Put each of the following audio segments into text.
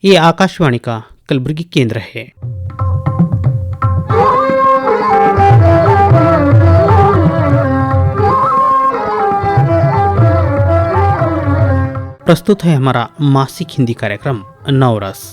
ये आकाशवाणी का कलबुर्गी केंद्र है। प्रस्तुत है हमारा मासिक हिंदी कार्यक्रम नवरस।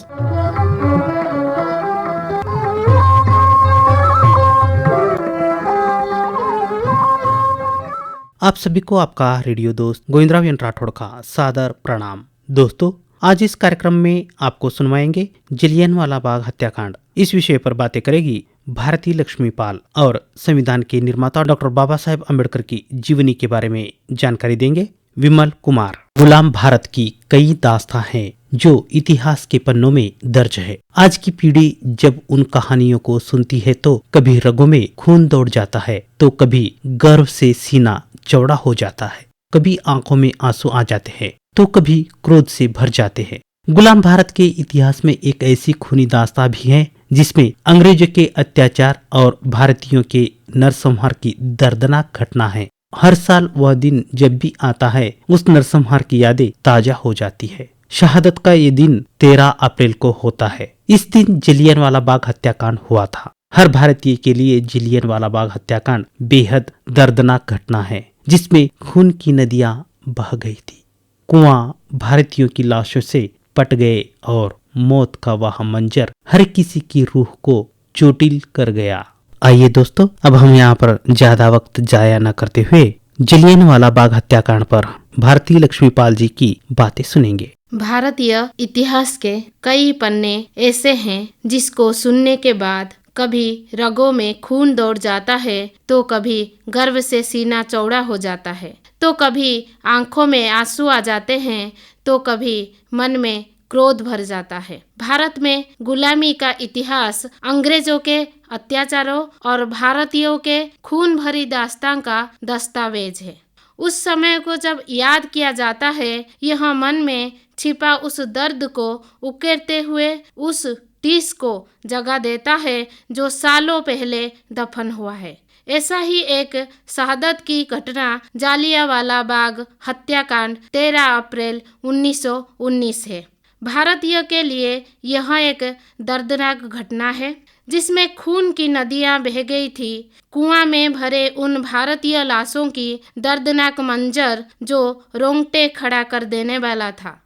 आप सभी को आपका रेडियो दोस्त गोविंदराव राठौड़ का सादर प्रणाम। दोस्तों, आज इस कार्यक्रम में आपको सुनवाएंगे जलियांवाला बाग हत्याकांड। इस विषय पर बातें करेगी भारती लक्ष्मीपाल और संविधान के निर्माता डॉक्टर बाबा साहेब अम्बेडकर की जीवनी के बारे में जानकारी देंगे विमल कुमार। गुलाम भारत की कई दास्तां हैं जो इतिहास के पन्नों में दर्ज है। आज की पीढ़ी जब उन कहानियों को सुनती है तो कभी रगों में खून दौड़ जाता है, तो कभी गर्व से सीना चौड़ा हो जाता है, कभी आंखों में आंसू आ जाते हैं, तो कभी क्रोध से भर जाते हैं। गुलाम भारत के इतिहास में एक ऐसी खूनी दास्तां भी है जिसमें अंग्रेजों के अत्याचार और भारतीयों के नरसंहार की दर्दनाक घटना है। हर साल वह दिन जब भी आता है, उस नरसंहार की यादें ताजा हो जाती है। शहादत का ये दिन 13 अप्रैल को होता है। इस दिन जलियांवाला बाग हत्याकांड हुआ था। हर भारतीय के लिए जलियांवाला बाग हत्याकांड बेहद दर्दनाक घटना है, जिसमें खून की नदियां बह गई थी। कुआं भारतीयों की लाशों से पट गए और मौत का वह मंजर हर किसी की रूह को चोटिल कर गया। आइए दोस्तों, अब हम यहाँ पर ज्यादा वक्त जाया न करते हुए जलियांवाला बाग हत्याकांड पर भारती लक्ष्मीपाल जी की बातें सुनेंगे। भारतीय इतिहास के कई पन्ने ऐसे हैं जिसको सुनने के बाद कभी रगों में खून दौड़ जाता है, तो कभी गर्व से सीना चौड़ा हो जाता है, तो कभी आंखों में आंसू आ जाते हैं, तो कभी मन में क्रोध भर जाता है। भारत में गुलामी का इतिहास अंग्रेजों के अत्याचारों और भारतीयों के खून भरी दास्तां का दस्तावेज है। उस समय को जब याद किया जाता है, यह मन में छिपा उस दर्द को उकेरते हुए उस टीस को जगा देता है जो सालों पहले दफन हुआ है। ऐसा ही एक शहादत की घटना जलियांवाला बाग हत्याकांड 13 अप्रैल 1919 है। भारतीय के लिए यह एक दर्दनाक घटना है जिसमें खून की नदियां बह गई थी। कुआं में भरे उन भारतीय लाशों की दर्दनाक मंजर जो रोंगटे खड़ा कर देने वाला था।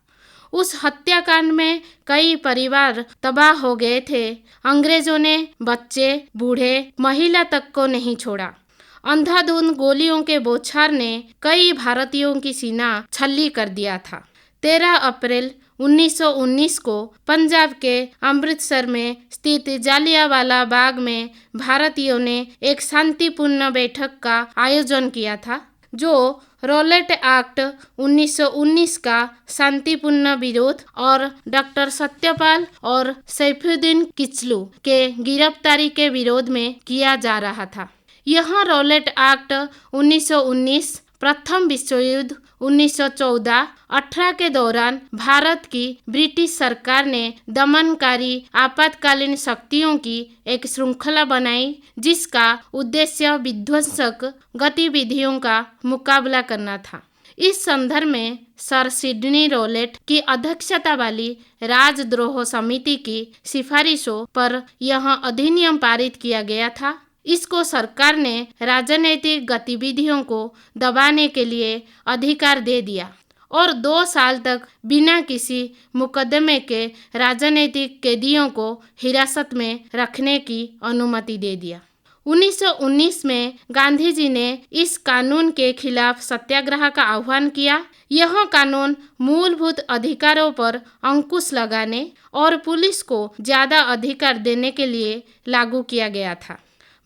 उस हत्याकांड में कई परिवार तबाह हो गए थे। अंग्रेजों ने बच्चे, बूढ़े, महिला तक को नहीं छोड़ा। अंधाधुंध गोलियों के बौछार ने कई भारतीयों की सीना छल्ली कर दिया था। 13 अप्रैल 1919 को पंजाब के अमृतसर में स्थित जलियांवाला बाग में भारतीयों ने एक शांतिपूर्ण बैठक का आयोजन किया था, जो रॉलेट एक्ट 1919 का शांतिपूर्ण विरोध और डॉक्टर सत्यपाल और सैफुद्दीन किचलू के गिरफ्तारी के विरोध में किया जा रहा था। यह रॉलेट एक्ट 1919 प्रथम विश्व युद्ध 1914-18 के दौरान भारत की ब्रिटिश सरकार ने दमनकारी आपातकालीन शक्तियों की एक श्रृंखला बनाई, जिसका उद्देश्य विध्वंसक गतिविधियों का मुकाबला करना था। इस संदर्भ में सर सिडनी रॉलेट की अध्यक्षता वाली राजद्रोह समिति की सिफारिशों पर यह अधिनियम पारित किया गया था। इसको सरकार ने राजनीतिक गतिविधियों को दबाने के लिए अधिकार दे दिया और 2 साल तक बिना किसी मुकदमे के राजनीतिक कैदियों को हिरासत में रखने की अनुमति दे दिया। 1919 में गांधी जी ने इस कानून के खिलाफ सत्याग्रह का आह्वान किया। यह कानून मूलभूत अधिकारों पर अंकुश लगाने और पुलिस को ज्यादा अधिकार देने के लिए लागू किया गया था।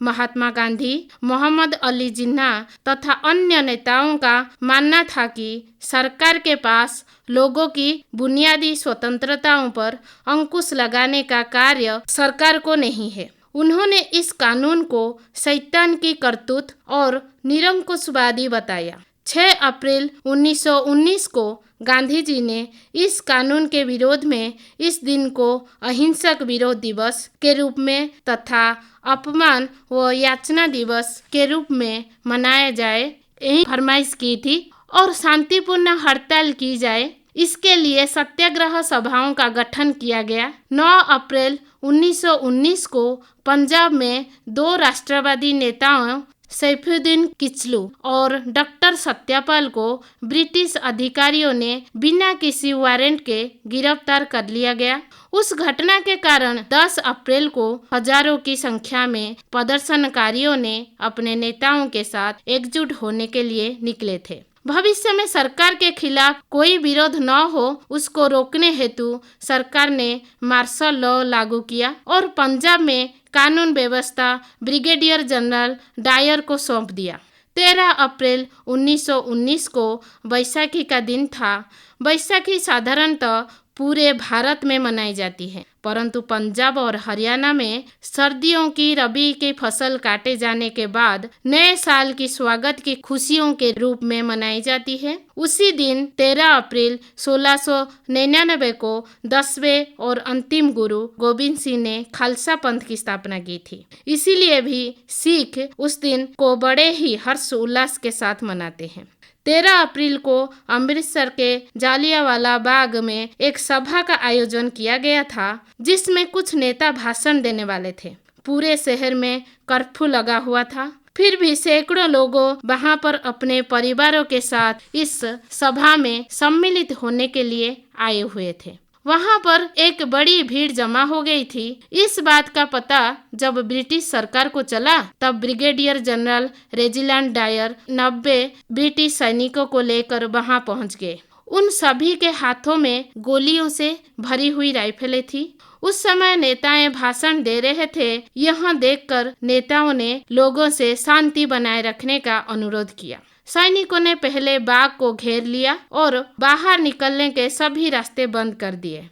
महात्मा गांधी, मोहम्मद अली जिन्ना तथा अन्य नेताओं का मानना था कि सरकार के पास लोगों की बुनियादी स्वतंत्रताओं पर अंकुश लगाने का कार्य सरकार को नहीं है। उन्होंने इस कानून को शैतान की करतूत और निरंकुशवादी बताया। 6 अप्रैल 1919 को गांधी जी ने इस कानून के विरोध में इस दिन को अहिंसक विरोध दिवस के रूप में तथा अपमान व याचना दिवस के रूप में मनाया जाए, यही फरमाइश की थी और शांतिपूर्ण हड़ताल की जाए। इसके लिए सत्याग्रह सभाओं का गठन किया गया। 9 अप्रैल 1919 को पंजाब में 2 राष्ट्रवादी नेताओं सैफुद्दीन किचलू और डॉक्टर सत्यापाल को ब्रिटिश अधिकारियों ने बिना किसी वारंट के गिरफ्तार कर लिया गया। उस घटना के कारण 10 अप्रैल को हजारों की संख्या में प्रदर्शनकारियों ने अपने नेताओं के साथ एकजुट होने के लिए निकले थे। भविष्य में सरकार के खिलाफ कोई विरोध न हो, उसको रोकने हेतु सरकार ने मार्शल लॉ लागू किया और पंजाब में कानून व्यवस्था ब्रिगेडियर जनरल डायर को सौंप दिया। 13 अप्रैल 1919 को बैसाखी का दिन था। बैसाखी साधारणतः पूरे भारत में मनाई जाती है, परंतु पंजाब और हरियाणा में सर्दियों की रबी की फसल काटे जाने के बाद नए साल की स्वागत की खुशियों के रूप में मनाई जाती है। उसी दिन 13 अप्रैल 1699 को 10वें और अंतिम गुरु गोबिंद सिंह ने खालसा पंथ की स्थापना की थी। इसीलिए भी सिख उस दिन को बड़े ही हर्ष उल्लास के साथ मनाते हैं। 13 अप्रैल को अमृतसर के जालियांवाला बाग में एक सभा का आयोजन किया गया था, जिसमें कुछ नेता भाषण देने वाले थे। पूरे शहर में कर्फ्यू लगा हुआ था, फिर भी सैकड़ों लोगों वहां पर अपने परिवारों के साथ इस सभा में सम्मिलित होने के लिए आए हुए थे। वहां पर एक बड़ी भीड़ जमा हो गई थी। इस बात का पता जब ब्रिटिश सरकार को चला, तब brigadier general Reginald Dyer 90 British सैनिकों को लेकर वहां पहुंच गए। उन सभी के हाथों में गोलियों से भरी हुई राइफलें थी। उस समय नेताएं भाषण दे रहे थे। यह देखकर नेताओं ने लोगों से शांति बनाए रखने का अनुरोध किया। सैनिकों ने पहले बाग को घेर लिया और बाहर निकलने के सभी रास्ते बंद कर दिए।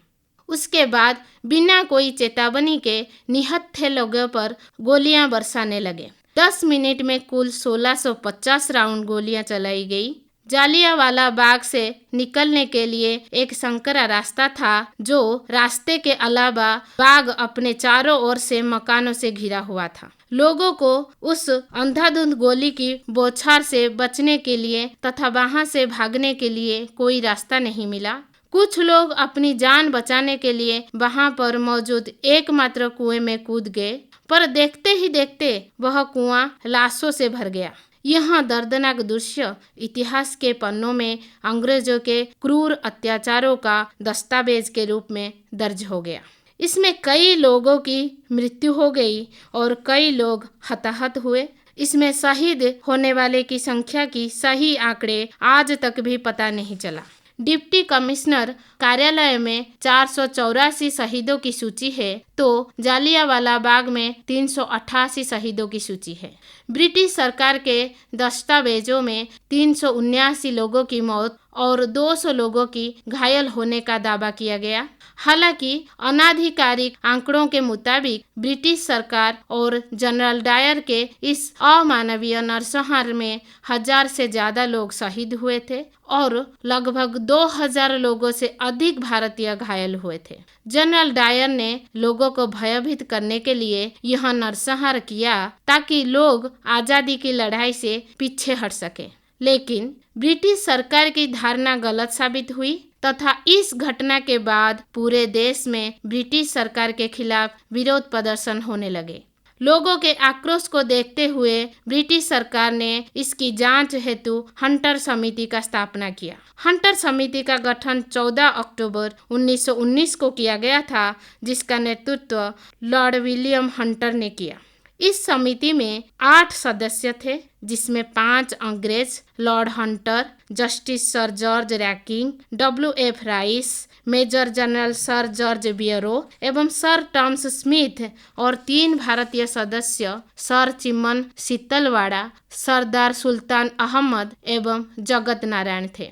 उसके बाद बिना कोई चेतावनी के निहत्थे लोगों पर गोलियां बरसाने लगे। 10 मिनट में कुल 1650 राउंड गोलियां चलाई गई। जालियांवाला बाग से निकलने के लिए एक संकरा रास्ता था, जो रास्ते के अलावा बाग अपने चारों ओर से मकानों से घिरा हुआ था। लोगों को उस अंधाधुंध गोली की बौछार से बचने के लिए तथा वहां से भागने के लिए कोई रास्ता नहीं मिला। कुछ लोग अपनी जान बचाने के लिए वहां पर मौजूद एकमात्र कुएं में कूद गए, पर देखते ही देखते वह कुआं लाशों से भर गया। यह दर्दनाक दृश्य इतिहास के पन्नों में अंग्रेजों के क्रूर अत्याचारों का दस्तावेज के रूप में दर्ज हो गया। इसमें कई लोगों की मृत्यु हो गई और कई लोग हताहत हुए। इसमें शहीद होने वाले की संख्या की सही आंकड़े आज तक भी पता नहीं चला। डिप्टी कमिश्नर कार्यालय में 484 शहीदों की सूची है, तो जालियांवाला बाग में 388 शहीदों की सूची है। ब्रिटिश सरकार के दस्तावेजों में 379 लोगों की मौत और 200 लोगों की घायल होने का दावा किया गया। हालांकि अनाधिकारिक आंकड़ों के मुताबिक ब्रिटिश सरकार और जनरल डायर के इस अमानवीय नरसंहार में 1000 से ज्यादा लोग शहीद हुए थे और लगभग 2000 लोगों से अधिक भारतीय घायल हुए थे। जनरल डायर ने लोगों को भयभीत करने के लिए यह नरसंहार किया ताकि लोग आजादी की लड़ाई से पीछे हट सके, लेकिन ब्रिटिश सरकार की धारणा गलत साबित हुई तथा इस घटना के बाद पूरे देश में ब्रिटिश सरकार के खिलाफ विरोध प्रदर्शन होने लगे। लोगों के आक्रोश को देखते हुए ब्रिटिश सरकार ने इसकी जांच हेतु हंटर समिति का स्थापना किया। हंटर समिति का गठन 14 अक्टूबर 1919 को किया गया था, जिसका नेतृत्व लॉर्ड विलियम हंटर ने किया। इस समिति में 8 सदस्य थे, जिसमें 5 अंग्रेज, Lord Hunter, Justice Sir George Rankin, WF Rice, Major General Sir George Barrow एवं सर टॉमस स्मिथ और 3 भारतीय सदस्य सर चिमन शीतलवाड़ा, सरदार सुल्तान अहमद एवं जगत नारायण थे।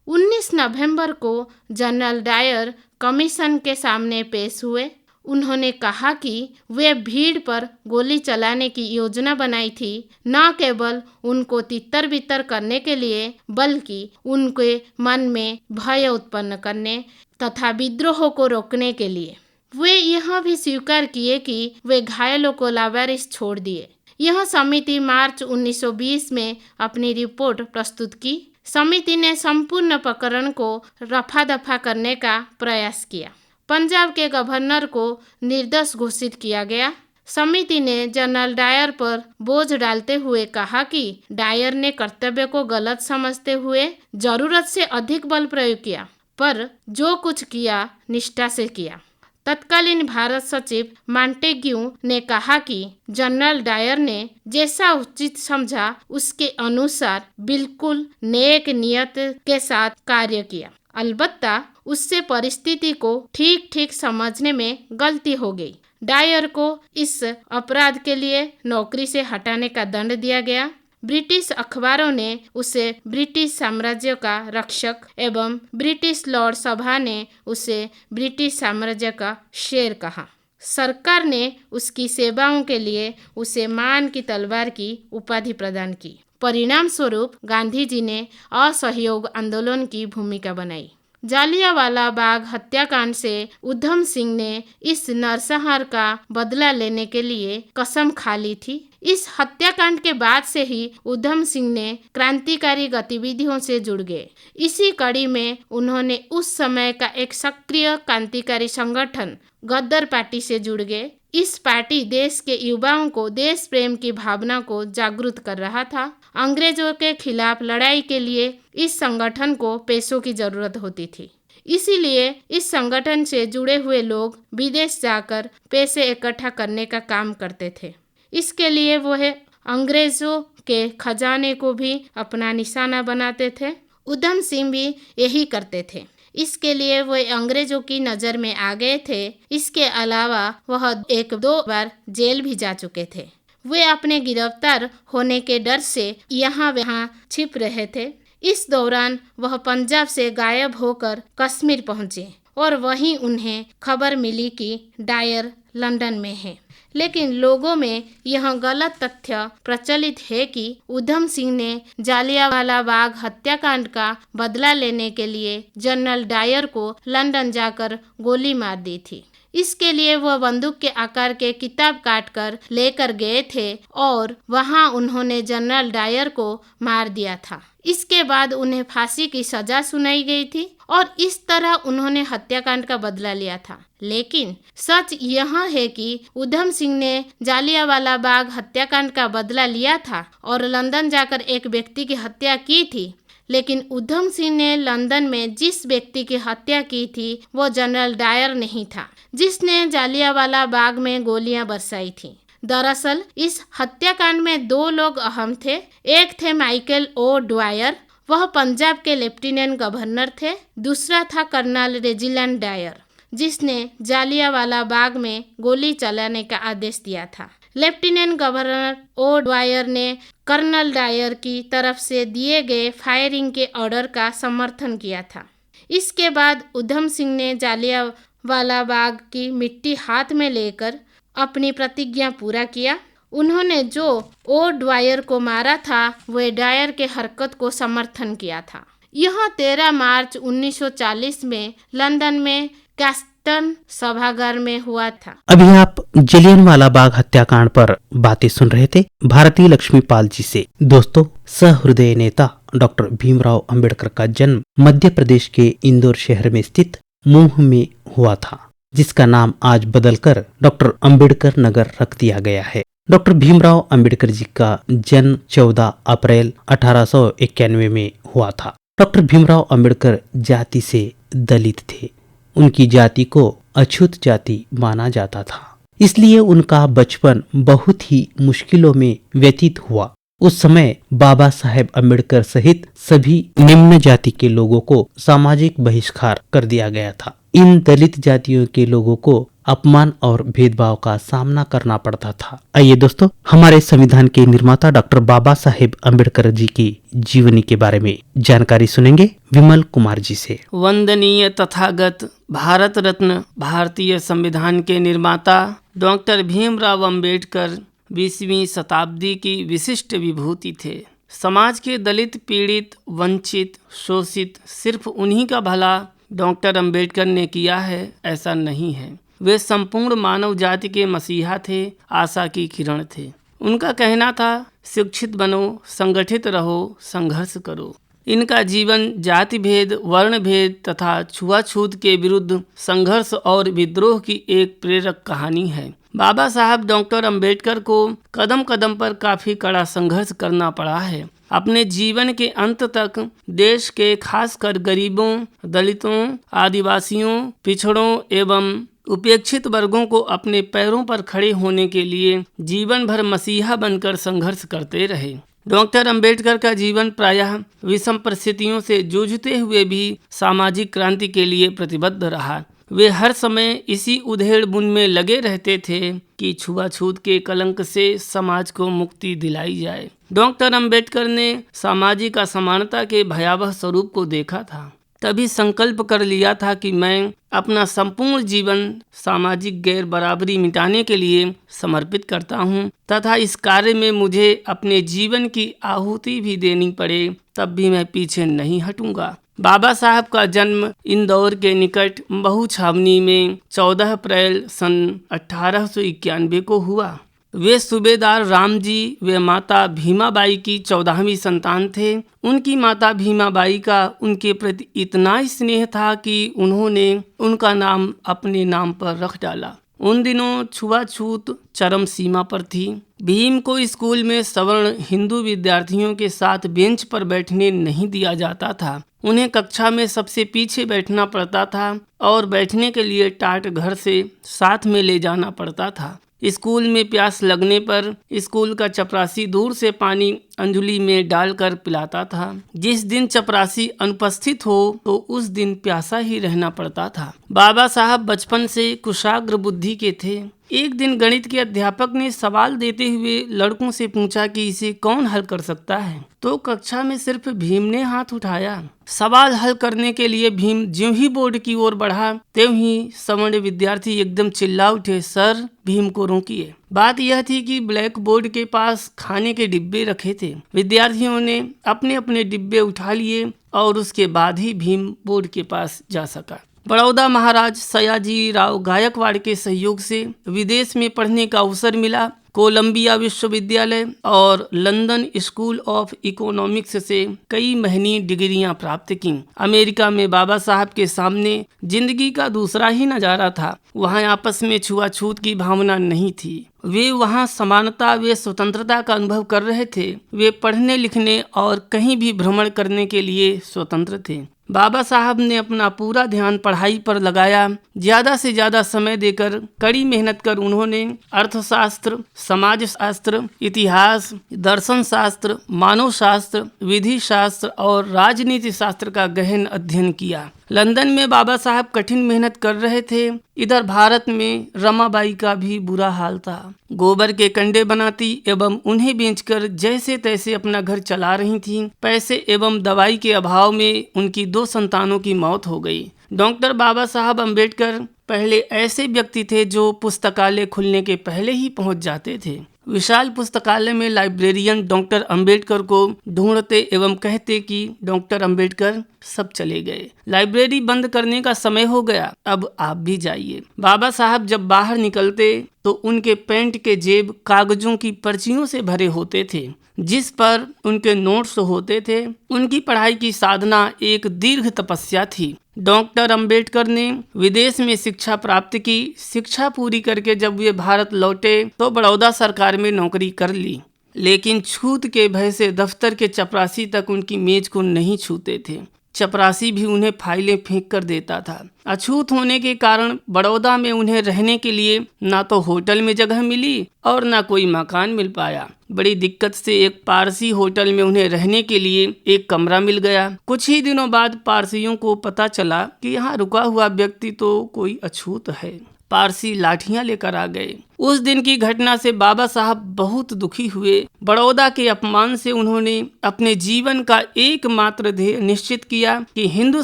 19 नवंबर को जनरल डायर कमीशन के सामने पेश हुए। उन्होंने कहा कि वे भीड़ पर गोली चलाने की योजना बनाई थी, न केवल उनको तितर बितर करने के लिए, बल्कि उनके मन में भय उत्पन्न करने तथा विद्रोह को रोकने के लिए। वे यह भी स्वीकार किए कि वे घायलों को लावारिस छोड़ दिए। यह समिति मार्च 1920 में अपनी रिपोर्ट प्रस्तुत की। समिति ने संपूर्ण प्रकरण को रफा दफा करने का प्रयास किया। पंजाब के गवर्नर को निर्दोष घोषित किया गया। समिति ने जनरल डायर पर बोझ डालते हुए कहा कि डायर ने कर्तव्य को गलत समझते हुए जरूरत से अधिक बल प्रयोग किया, पर जो कुछ किया निष्ठा से किया। तत्कालीन भारत सचिव मॉन्टेग्यू ने कहा कि जनरल डायर ने जैसा उचित समझा उसके अनुसार बिल्कुल नेक नियत के साथ कार्य किया। अलबत्ता उससे परिस्थिति को ठीक ठीक समझने में गलती हो गई। डायर को इस अपराध के लिए नौकरी से हटाने का दंड दिया गया। ब्रिटिश अखबारों ने उसे ब्रिटिश साम्राज्य का रक्षक एवं ब्रिटिश लॉर्ड सभा ने उसे ब्रिटिश साम्राज्य का शेर कहा। सरकार ने उसकी सेवाओं के लिए उसे मान की तलवार की उपाधि प्रदान की। परिणाम स्वरूप गांधी जी ने असहयोग आंदोलन की भूमिका बनाई। जालियांवाला बाग हत्याकांड से उधम सिंह ने इस नरसंहार का बदला लेने के लिए कसम खा ली थी। इस हत्याकांड के बाद से ही उधम सिंह ने क्रांतिकारी गतिविधियों से जुड़ गए। इसी कड़ी में उन्होंने उस समय का एक सक्रिय क्रांतिकारी संगठन गदर पार्टी से जुड़ गए। इस पार्टी देश के युवाओं को देश प्रेम की भावना को जागरूक कर रहा था। अंग्रेजों के खिलाफ लड़ाई के लिए इस संगठन को पैसों की जरूरत होती थी, इसीलिए इस संगठन से जुड़े हुए लोग विदेश जाकर पैसे इकट्ठा करने का काम करते थे। इसके लिए वह अंग्रेजों के खजाने को भी अपना निशाना बनाते थे। उधम सिंह भी यही करते थे। इसके लिए वह अंग्रेजों की नज़र में आ गए थे। इसके अलावा वह 1-2 बार जेल भी जा चुके थे। वे अपने गिरफ्तार होने के डर से यहाँ वहाँ छिप रहे थे। इस दौरान वह पंजाब से गायब होकर कश्मीर पहुँचे और वहीं उन्हें खबर मिली कि डायर लंदन में है। लेकिन लोगों में यह गलत तथ्य प्रचलित है कि उधम सिंह ने जालियांवाला बाग हत्याकांड का बदला लेने के लिए जनरल डायर को लंदन जाकर गोली मार दी थी। इसके लिए वह बंदूक के आकार के किताब काटकर लेकर गए थे और वहां उन्होंने जनरल डायर को मार दिया था। इसके बाद उन्हें फांसी की सजा सुनाई गई थी और इस तरह उन्होंने हत्याकांड का बदला लिया था। लेकिन सच यह है कि उधम सिंह ने जालियांवाला बाग हत्याकांड का बदला लिया था और लंदन जाकर एक व्यक्ति की हत्या की थी। लेकिन उधम सिंह ने लंदन में जिस व्यक्ति की हत्या की थी वो जनरल डायर नहीं था, जिसने जालियांवाला बाग में गोलियां बरसाई थी। दरअसल इस हत्याकांड में 2 लोग अहम थे। एक थे माइकल ओ ड्वायर, वह पंजाब के लेफ्टिनेंट गवर्नर थे। दूसरा था कर्नल रेजिनाल्ड डायर, जिसने जालियांवाला बाग में गोली चलाने का आदेश दिया था। लेफ्टिनेंट गवर्नर ओ ड्वायर ने कर्नल डायर की तरफ से दिए गए फायरिंग के ऑर्डर का समर्थन किया था। इसके बाद उधम सिंह ने जालियांवाला बाग की मिट्टी हाथ में लेकर अपनी प्रतिज्ञा पूरा किया। उन्होंने जो ओ ड्वायर को मारा था वह डायर के हरकत को समर्थन किया था। यह 13 मार्च 1940 में लंदन में कैस्टन सभागार में हुआ था। अभी आप जलियांवाला बाग हत्याकांड पर बातें सुन रहे थे भारती लक्ष्मीपाल जी से। दोस्तों, सहृदय नेता डॉक्टर भीमराव अंबेडकर का जन्म मध्य प्रदेश के इंदौर शहर में स्थित मूह में हुआ था, जिसका नाम आज बदलकर डॉक्टर अंबेडकर नगर रख दिया गया है। डॉक्टर भीमराव अंबेडकर जी का जन्म 14 अप्रैल 1891 में हुआ था। डॉक्टर भीमराव अंबेडकर जाति से दलित थे। उनकी जाति को अछूत जाति माना जाता था, इसलिए उनका बचपन बहुत ही मुश्किलों में व्यतीत हुआ। उस समय बाबा साहेब अंबेडकर सहित सभी निम्न जाति के लोगों को सामाजिक बहिष्कार कर दिया गया था। इन दलित जातियों के लोगों को अपमान और भेदभाव का सामना करना पड़ता था। आइए दोस्तों, हमारे संविधान के निर्माता डॉक्टर बाबा साहेब अंबेडकर जी की जीवनी के बारे में जानकारी सुनेंगे विमल कुमार जी से। वंदनीय तथागत भारत रत्न भारतीय संविधान के निर्माता डॉक्टर भीमराव अंबेडकर 20वीं शताब्दी की विशिष्ट विभूति थे। समाज के दलित, पीड़ित, वंचित, शोषित सिर्फ उन्हीं का भला डॉक्टर अंबेडकर ने किया है, ऐसा नहीं है। वे संपूर्ण मानव जाति के मसीहा थे, आशा की किरण थे। उनका कहना था, शिक्षित बनो, संगठित रहो, संघर्ष करो। इनका जीवन जाति भेद, वर्ण भेद तथा छुआछूत के विरुद्ध संघर्ष और विद्रोह की एक प्रेरक कहानी है। बाबा साहब डॉक्टर अंबेडकर को कदम कदम पर काफी कड़ा संघर्ष करना पड़ा है। अपने जीवन के अंत तक देश के खासकर गरीबों, दलितों, आदिवासियों, पिछड़ों एवं उपेक्षित वर्गों को अपने पैरों पर खड़े होने के लिए जीवन भर मसीहा बनकर संघर्ष करते रहे। डॉक्टर अंबेडकर का जीवन प्रायः विषम परिस्थितियों से जूझते हुए भी सामाजिक क्रांति के लिए प्रतिबद्ध रहा। वे हर समय इसी उधेड़ बुन में लगे रहते थे कि छुआछूत के कलंक से समाज को मुक्ति दिलाई जाए। डॉक्टर अंबेडकर ने सामाजिक असमानता के भयावह स्वरूप को देखा था, तभी संकल्प कर लिया था कि मैं अपना संपूर्ण जीवन सामाजिक गैर बराबरी मिटाने के लिए समर्पित करता हूं तथा इस कार्य में मुझे अपने जीवन की आहुति भी देनी पड़े तब भी मैं पीछे नहीं हटूंगा। बाबा साहब का जन्म इंदौर के निकट महू छावनी में 14 अप्रैल सन 1891 को हुआ। वे सूबेदार रामजी व माता भीमाबाई की 14वीं संतान थे। उनकी माता भीमाबाई का उनके प्रति इतना स्नेह था कि उन्होंने उनका नाम अपने नाम पर रख डाला। उन दिनों छुआछूत चरम सीमा पर थी। भीम को स्कूल में सवर्ण हिंदू विद्यार्थियों के साथ बेंच पर बैठने नहीं दिया जाता था। उन्हें कक्षा में सबसे पीछे बैठना पड़ता था और बैठने के लिए टाट घर से साथ में ले जाना पड़ता था। स्कूल में प्यास लगने पर स्कूल का चपरासी दूर से पानी अंजुली में डालकर पिलाता था। जिस दिन चपरासी अनुपस्थित हो तो उस दिन प्यासा ही रहना पड़ता था। बाबा साहब बचपन से कुशाग्र बुद्धि के थे। एक दिन गणित के अध्यापक ने सवाल देते हुए लड़कों से पूछा कि इसे कौन हल कर सकता है, तो कक्षा में सिर्फ भीम ने हाथ उठाया। सवाल हल करने के लिए भीम ज्यों ही बोर्ड की ओर बढ़ा त्यों ही सवर्ण विद्यार्थी एकदम चिल्ला उठे, सर भीम को रोकिए। बात यह थी कि ब्लैक बोर्ड के पास खाने के डिब्बे रखे थे। विद्यार्थियों ने अपने अपने डिब्बे उठा लिए और उसके बाद ही भीम बोर्ड के पास जा सका। बड़ौदा महाराज सयाजी राव गायकवाड़ के सहयोग से विदेश में पढ़ने का अवसर मिला। कोलंबिया विश्वविद्यालय और लंदन स्कूल ऑफ इकोनॉमिक्स से कई महंगी डिग्रियां प्राप्त की। अमेरिका में बाबा साहब के सामने जिंदगी का दूसरा ही नजारा था। वहां आपस में छुआछूत की भावना नहीं थी। वे वहां समानता व स्वतंत्रता का अनुभव कर रहे थे। वे पढ़ने लिखने और कहीं भी भ्रमण करने के लिए स्वतंत्र थे। बाबा साहब ने अपना पूरा ध्यान पढ़ाई पर लगाया। ज्यादा से ज्यादा समय देकर कड़ी मेहनत कर उन्होंने अर्थशास्त्र, समाजशास्त्र, इतिहास, दर्शन शास्त्र, मानव शास्त्र, विधि शास्त्र और राजनीति शास्त्र का गहन अध्ययन किया। लंदन में बाबा साहब कठिन मेहनत कर रहे थे। इधर भारत में रमाबाई का भी बुरा हाल था। गोबर के कंडे बनाती एवं उन्हें बेचकर जैसे तैसे अपना घर चला रही थीं। पैसे एवं दवाई के अभाव में उनकी 2 संतानों की मौत हो गई। डॉक्टर बाबा साहब अंबेडकर पहले ऐसे व्यक्ति थे जो पुस्तकालय खुलने के पहले ही पहुंच जाते थे। विशाल पुस्तकालय में लाइब्रेरियन डॉक्टर अंबेडकर को ढूंढते एवं कहते कि डॉक्टर अंबेडकर सब चले गए, लाइब्रेरी बंद करने का समय हो गया, अब आप भी जाइए। बाबा साहब जब बाहर निकलते तो उनके पैंट के जेब कागजों की पर्चियों से भरे होते थे जिस पर उनके नोट्स होते थे। उनकी पढ़ाई की साधना एक दीर्घ तपस्या थी। डॉक्टर अंबेडकर ने विदेश में शिक्षा प्राप्त की। शिक्षा पूरी करके जब वे भारत लौटे तो बड़ौदा सरकार में नौकरी कर ली, लेकिन छूत के भय से दफ्तर के चपरासी तक उनकी मेज को नहीं छूते थे। चपरासी भी उन्हें फाइलें फेंक कर देता था। अछूत होने के कारण बड़ौदा में उन्हें रहने के लिए ना तो होटल में जगह मिली और ना कोई मकान मिल पाया। बड़ी दिक्कत से एक पारसी होटल में उन्हें रहने के लिए एक कमरा मिल गया। कुछ ही दिनों बाद पारसियों को पता चला कि यहाँ रुका हुआ व्यक्ति तो कोई अछूत है। पारसी लाठियां लेकर आ गए। उस दिन की घटना से बाबा साहब बहुत दुखी हुए। बड़ौदा के अपमान से उन्होंने अपने जीवन का एकमात्र ध्येय निश्चित किया कि हिंदू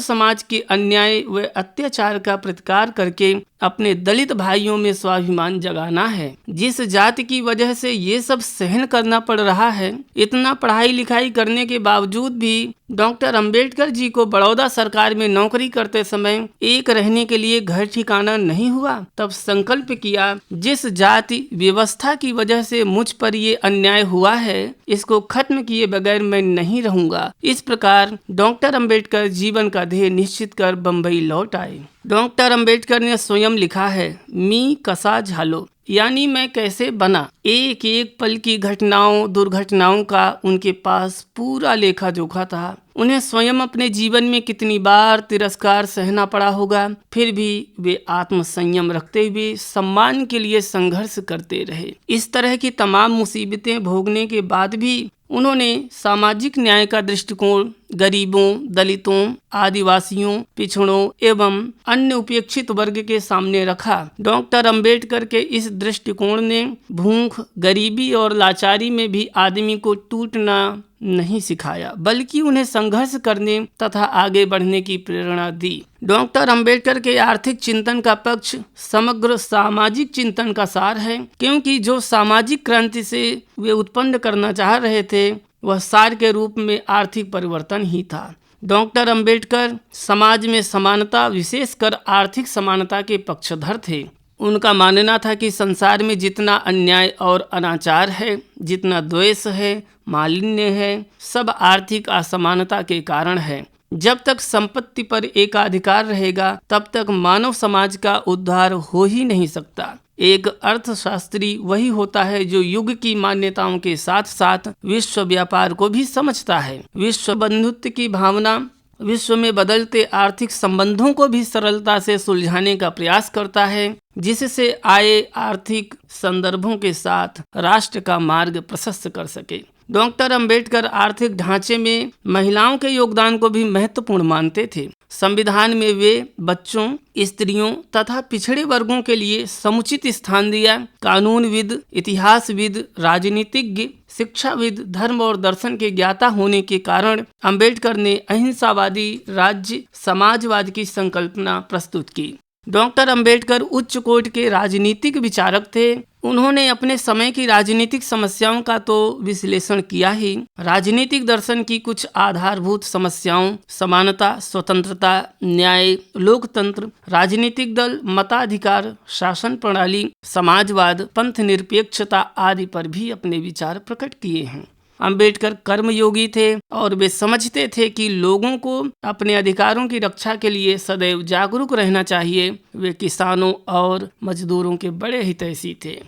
समाज के अन्याय व अत्याचार का प्रतिकार करके अपने दलित भाइयों में स्वाभिमान जगाना है। जिस जाति की वजह से ये सब सहन करना पड़ रहा है, इतना पढ़ाई लिखाई करने के बावजूद भी डॉक्टर अंबेडकर जी को बड़ौदा सरकार में नौकरी करते समय एक रहने के लिए घर ठिकाना नहीं हुआ। तब संकल्प किया, जिस जाति व्यवस्था की वजह से मुझ पर ये अन्याय हुआ है, इसको खत्म किए बगैर मैं नहीं रहूंगा। इस प्रकार डॉक्टर अंबेडकर जीवन का ध्येय निश्चित कर बंबई लौट आए। डॉक्टर अंबेडकर ने स्वयं लिखा है, मी कसा झालो, यानी मैं कैसे बना। एक एक पल की घटनाओं दुर्घटनाओं का उनके पास पूरा लेखा जोखा था। उन्हें स्वयं अपने जीवन में कितनी बार तिरस्कार सहना पड़ा होगा, फिर भी वे आत्मसंयम रखते हुए सम्मान के लिए संघर्ष करते रहे। इस तरह की तमाम मुसीबतें भोगने के बाद भी उन्होंने सामाजिक न्याय का दृष्टिकोण गरीबों, दलितों, आदिवासियों, पिछड़ों एवं अन्य उपेक्षित वर्ग के सामने रखा। डॉक्टर अंबेडकर के इस दृष्टिकोण ने भूख, गरीबी और लाचारी में भी आदमी को टूटना नहीं सिखाया, बल्कि उन्हें संघर्ष करने तथा आगे बढ़ने की प्रेरणा दी। डॉक्टर अंबेडकर के आर्थिक चिंतन का पक्ष समग्र सामाजिक चिंतन का सार है, क्योंकि जो सामाजिक क्रांति से वे उत्पन्न करना चाह रहे थे, वह सार के रूप में आर्थिक परिवर्तन ही था। डॉक्टर अंबेडकर समाज में समानता, विशेषकर आर्थिक समानता के पक्षधर थे। उनका मानना था कि संसार में जितना अन्याय और अनाचार है, जितना द्वेष है, मालिन्य है, सब आर्थिक असमानता के कारण है। जब तक संपत्ति पर एकाधिकार रहेगा, तब तक मानव समाज का उद्धार हो ही नहीं सकता। एक अर्थशास्त्री वही होता है जो युग की मान्यताओं के साथ साथ विश्व व्यापार को भी समझता है। विश्व बंधुत्व की भावना विश्व में बदलते आर्थिक संबंधों को भी सरलता से सुलझाने का प्रयास करता है, जिससे आए आर्थिक संदर्भों के साथ राष्ट्र का मार्ग प्रशस्त कर सके। डॉक्टर अंबेडकर आर्थिक ढांचे में महिलाओं के योगदान को भी महत्वपूर्ण मानते थे। संविधान में वे बच्चों, स्त्रियों तथा पिछड़े वर्गों के लिए समुचित स्थान दिया। कानूनविद, इतिहासविद, राजनीतिज्ञ, शिक्षाविद, धर्म और दर्शन के ज्ञाता होने के कारण अंबेडकर ने अहिंसावादी राज्य समाजवाद की संकल्पना प्रस्तुत की। डॉक्टर अंबेडकर उच्च कोटि के राजनीतिक विचारक थे। उन्होंने अपने समय की राजनीतिक समस्याओं का तो विश्लेषण किया ही, राजनीतिक दर्शन की कुछ आधारभूत समस्याओं समानता, स्वतंत्रता, न्याय, लोकतंत्र, राजनीतिक दल, मताधिकार, शासन प्रणाली, समाजवाद, पंथ निरपेक्षता आदि पर भी अपने विचार प्रकट किए हैं। अंबेडकर कर्मयोगी थे और वे समझते थे कि लोगों को अपने अधिकारों की रक्षा के लिए सदैव जागरूक रहना चाहिए। वे किसानों और मजदूरों के बड़े हितैषी थे।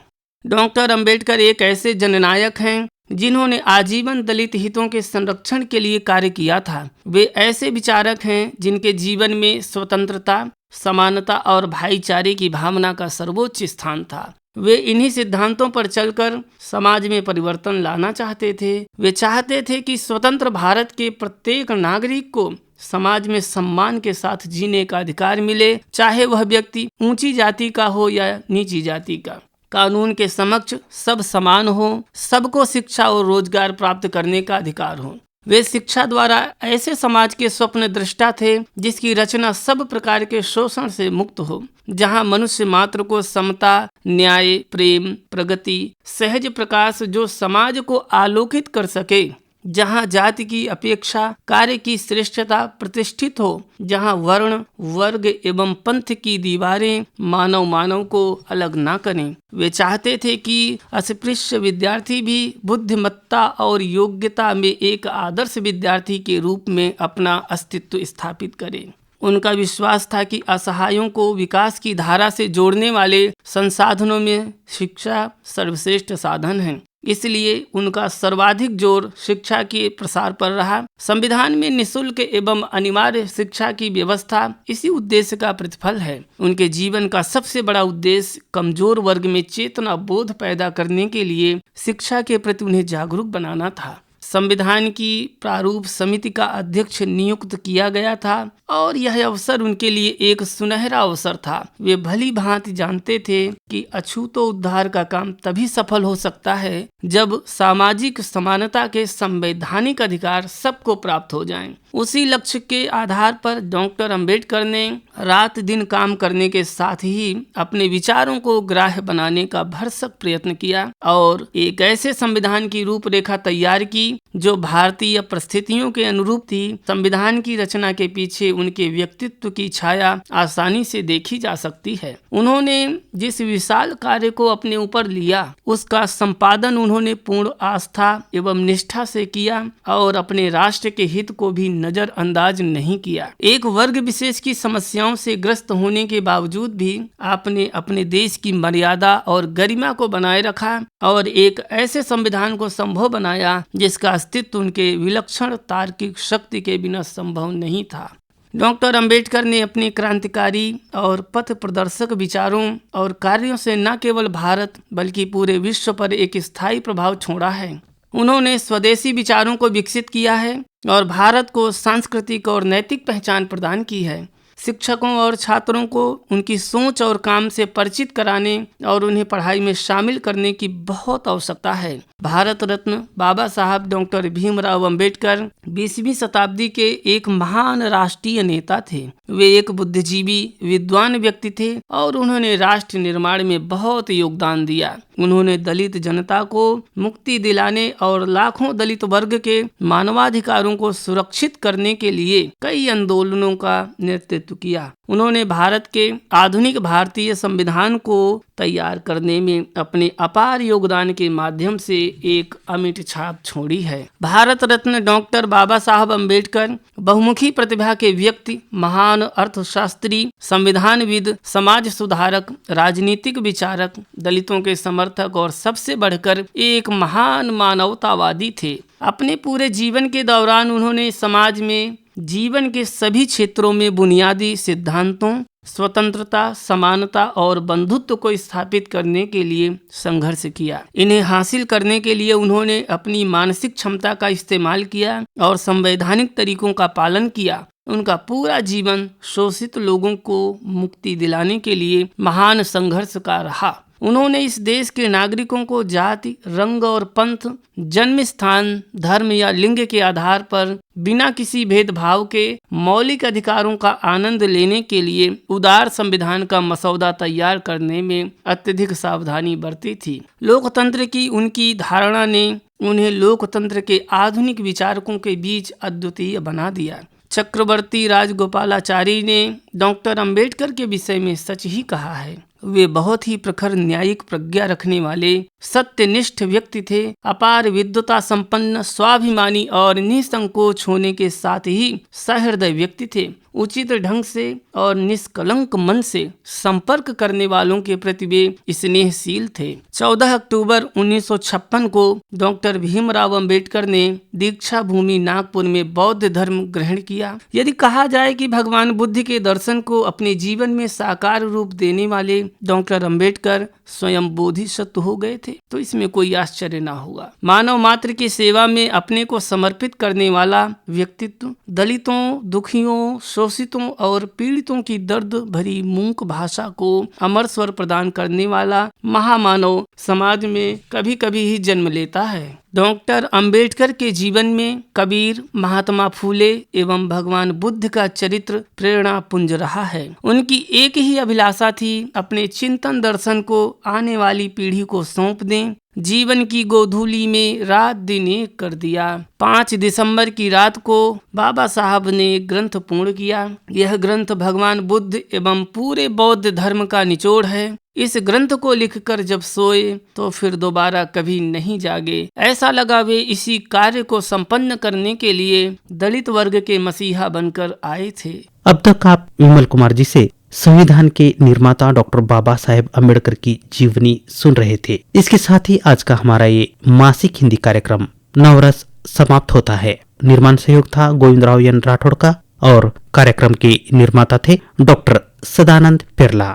डॉक्टर अंबेडकर एक ऐसे जननायक हैं जिन्होंने आजीवन दलित हितों के संरक्षण के लिए कार्य किया था। वे ऐसे विचारक हैं जिनके जीवन में स्वतंत्रता, समानता और भाईचारे की भावना का सर्वोच्च स्थान था। वे इन्हीं सिद्धांतों पर चलकर समाज में परिवर्तन लाना चाहते थे। वे चाहते थे कि स्वतंत्र भारत के प्रत्येक नागरिक को समाज में सम्मान के साथ जीने का अधिकार मिले, चाहे वह व्यक्ति ऊंची जाति का हो या नीची जाति का। कानून के समक्ष सब समान हो, सबको शिक्षा और रोजगार प्राप्त करने का अधिकार हो। वे शिक्षा द्वारा ऐसे समाज के स्वप्न दृष्टा थे जिसकी रचना सब प्रकार के शोषण से मुक्त हो, जहां मनुष्य मात्र को समता, न्याय, प्रेम, प्रगति, सहज प्रकाश जो समाज को आलोकित कर सके, जहां जाति की अपेक्षा कार्य की श्रेष्ठता प्रतिष्ठित हो, जहां वर्ण, वर्ग एवं पंथ की दीवारें मानव को अलग ना करें। वे चाहते थे कि अस्पृश्य विद्यार्थी भी बुद्धिमत्ता और योग्यता में एक आदर्श विद्यार्थी के रूप में अपना अस्तित्व स्थापित करें। उनका विश्वास था कि असहायों को विकास की धारा से जोड़ने वाले संसाधनों में शिक्षा सर्वश्रेष्ठ साधन है। इसलिए उनका सर्वाधिक जोर शिक्षा के प्रसार पर रहा। संविधान में निःशुल्क एवं अनिवार्य शिक्षा की व्यवस्था इसी उद्देश्य का प्रतिफल है। उनके जीवन का सबसे बड़ा उद्देश्य कमजोर वर्ग में चेतना बोध पैदा करने के लिए शिक्षा के प्रति उन्हें जागरूक बनाना था। संविधान की प्रारूप समिति का अध्यक्ष नियुक्त किया गया था और यह अवसर उनके लिए एक सुनहरा अवसर था। वे भली भांति जानते थे कि अछूतो उद्धार का काम तभी सफल हो सकता है जब सामाजिक समानता के संवैधानिक अधिकार सबको प्राप्त हो जाएं। उसी लक्ष्य के आधार पर डॉक्टर अंबेडकर ने रात दिन काम करने के साथ ही अपने विचारों को ग्राह्य बनाने का भरसक प्रयत्न किया और एक ऐसे संविधान की रूपरेखा तैयार की जो भारतीय परिस्थितियों के अनुरूप थी। संविधान की रचना के पीछे उनके व्यक्तित्व की छाया आसानी से देखी जा सकती है। उन्होंने जिस विशाल कार्य को अपने ऊपर लिया उसका संपादन उन्होंने पूर्ण आस्था एवं निष्ठा से किया और अपने राष्ट्र के हित को भी नजरअंदाज नहीं किया। एक वर्ग विशेष की समस्याओं से ग्रस्त होने के बावजूद भी आपने अपने देश की मर्यादा और गरिमा को बनाए रखा और एक ऐसे संविधान को संभव बनाया जिसका अस्तित्व उनके विलक्षण तार्किक शक्ति के बिना संभव नहीं था। डॉक्टर अंबेडकर ने अपने क्रांतिकारी और पथ प्रदर्शक विचारों और कार्यों से न केवल भारत बल्कि पूरे विश्व पर एक स्थायी प्रभाव छोड़ा है। उन्होंने स्वदेशी विचारों को विकसित किया है और भारत को सांस्कृतिक और नैतिक पहचान प्रदान की है। शिक्षकों और छात्रों को उनकी सोच और काम से परिचित कराने और उन्हें पढ़ाई में शामिल करने की बहुत आवश्यकता है। भारत रत्न बाबा साहब डॉक्टर भीमराव अंबेडकर 20वीं शताब्दी के एक महान राष्ट्रीय नेता थे। वे एक बुद्धिजीवी विद्वान व्यक्ति थे और उन्होंने राष्ट्र निर्माण में बहुत योगदान दिया। उन्होंने दलित जनता को मुक्ति दिलाने और लाखों दलित वर्ग के मानवाधिकारों को सुरक्षित करने के लिए कई आंदोलनों का नेतृत्व किया। उन्होंने भारत के आधुनिक भारतीय संविधान को तैयार करने में अपने अपार योगदान के माध्यम से एक अमिट छाप छोड़ी है। भारत रत्न डॉक्टर बाबा साहब अंबेडकर बहुमुखी प्रतिभा के व्यक्ति, महान अर्थशास्त्री, संविधानविद, समाज सुधारक, राजनीतिक विचारक, दलितों के समर्थक और सबसे बढ़कर एक महान मानवतावादी थे। अपने पूरे जीवन के दौरान उन्होंने समाज में जीवन के सभी क्षेत्रों में बुनियादी सिद्धांतों, स्वतंत्रता, समानता और बंधुत्व को स्थापित करने के लिए संघर्ष किया। इन्हें हासिल करने के लिए उन्होंने अपनी मानसिक क्षमता का इस्तेमाल किया और संवैधानिक तरीकों का पालन किया। उनका पूरा जीवन शोषित लोगों को मुक्ति दिलाने के लिए महान संघर्ष का रहा। उन्होंने इस देश के नागरिकों को जाति, रंग और पंथ, जन्म स्थान, धर्म या लिंग के आधार पर बिना किसी भेदभाव के मौलिक अधिकारों का आनंद लेने के लिए उदार संविधान का मसौदा तैयार करने में अत्यधिक सावधानी बरती थी। लोकतंत्र की उनकी धारणा ने उन्हें लोकतंत्र के आधुनिक विचारकों के बीच अद्वितीय बना दिया। चक्रवर्ती राजगोपालाचारी ने डॉक्टर अंबेडकर के विषय में सच ही कहा है। वे बहुत ही प्रखर न्यायिक प्रज्ञा रखने वाले सत्यनिष्ठ व्यक्ति थे। अपार विद्वता संपन्न, स्वाभिमानी और निसंकोच होने के साथ ही सहृदय व्यक्ति थे। उचित ढंग से और निष्कलंक मन से संपर्क करने वालों के प्रति वे स्नेहशील थे। 14 अक्टूबर 1956 को डॉक्टर भीमराव अंबेडकर ने दीक्षा भूमि नागपुर में बौद्ध धर्म ग्रहण किया। यदि कहा जाए कि भगवान बुद्ध के दर्शन को अपने जीवन में साकार रूप देने वाले डॉक्टर अंबेडकर स्वयं बोधिसत्व हो गए थे तो इसमें कोई आश्चर्य न होगा। मानव मात्र की सेवा में अपने को समर्पित करने वाला व्यक्तित्व, दलितों, दुखियों, शोषितों और पीड़ितों की दर्द भरी मूक भाषा को अमर स्वर प्रदान करने वाला महामानव समाज में कभी कभी ही जन्म लेता है। डॉक्टर अंबेडकर के जीवन में कबीर, महात्मा फूले एवं भगवान बुद्ध का चरित्र प्रेरणा पुंज रहा है। उनकी एक ही अभिलाषा थी, अपने चिंतन दर्शन को आने वाली पीढ़ी को सौंप दें। जीवन की गोधूली में रात दिन एक कर दिया। 5 दिसंबर की रात को बाबा साहब ने ग्रंथ पूर्ण किया। यह ग्रंथ भगवान बुद्ध एवं पूरे बौद्ध धर्म का निचोड़ है। इस ग्रंथ को लिखकर जब सोए तो फिर दोबारा कभी नहीं जागे। ऐसा लगा वे इसी कार्य को संपन्न करने के लिए दलित वर्ग के मसीहा बनकर आए थे। अब तक आप विमल कुमार जी से संविधान के निर्माता डॉक्टर बाबा साहेब अम्बेडकर की जीवनी सुन रहे थे। इसके साथ ही आज का हमारा ये मासिक हिंदी कार्यक्रम नवरस समाप्त होता है। निर्माण सहयोग था गोविंदराव एन राठौड़ का और कार्यक्रम के निर्माता थे डॉक्टर सदानंद पेरला।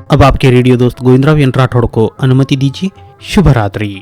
अब आपके रेडियो दोस्त गोविंदराव एन राठौड़ को अनुमति दीजिए। शुभ रात्रि।